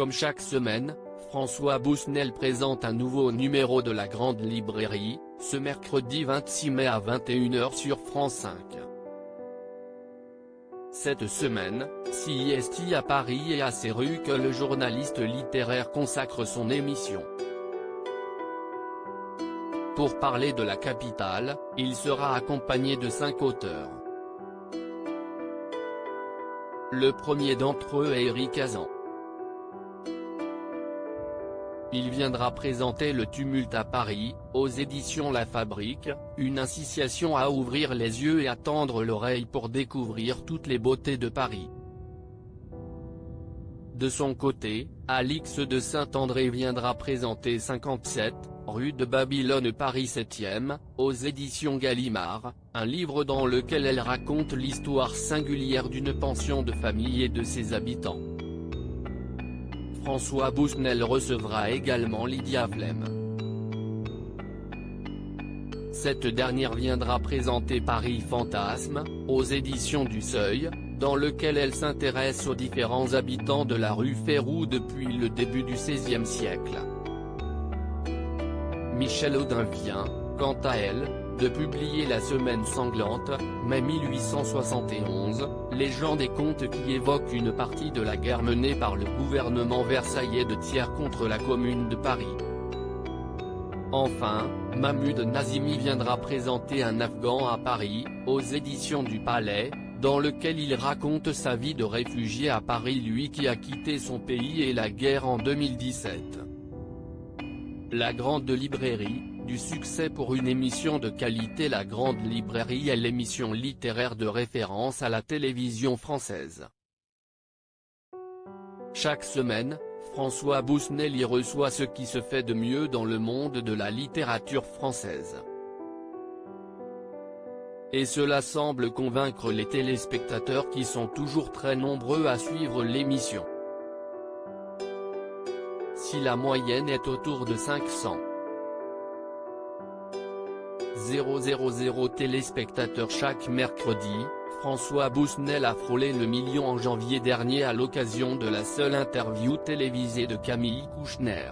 Comme chaque semaine, François Bousnel présente un nouveau numéro de la Grande Librairie, ce mercredi 26 mai à 21 h sur France 5. Cette semaine, c'est à Paris et à ses rues que le journaliste littéraire consacre son émission. Pour parler de la capitale, il sera accompagné de 5 auteurs. Le premier d'entre eux est Éric Hazan. Il viendra présenter Le Tumulte à Paris, aux éditions La Fabrique, une incitation à ouvrir les yeux et à tendre l'oreille pour découvrir toutes les beautés de Paris. De son côté, Alix de Saint-André viendra présenter 57, rue de Babylone Paris 7e, aux éditions Gallimard, un livre dans lequel elle raconte l'histoire singulière d'une pension de famille et de ses habitants. François Bousnel recevra également Lydia Flem. Cette dernière viendra présenter Paris Fantasme, aux éditions du Seuil, dans lequel elle s'intéresse aux différents habitants de la rue Férou depuis le début du XVIe siècle. Michel Audin vient, quant à elle, de publier La Semaine sanglante, mai 1871, légende et conte qui évoque une partie de la guerre menée par le gouvernement versaillais de Thiers contre la Commune de Paris. Enfin, Mahmoud Nazimi viendra présenter Un Afghan à Paris, aux éditions du Palais, dans lequel il raconte sa vie de réfugié à Paris, lui qui a quitté son pays et la guerre en 2017. La Grande Librairie, du succès pour une émission de qualité. La Grande Librairie est l'émission littéraire de référence à la télévision française. Chaque semaine, François Bousnel y reçoit ce qui se fait de mieux dans le monde de la littérature française. Et cela semble convaincre les téléspectateurs qui sont toujours très nombreux à suivre l'émission. Si la moyenne est autour de 500 000 téléspectateurs chaque mercredi, François Bousnel a frôlé le million en janvier dernier à l'occasion de la seule interview télévisée de Camille Kouchner.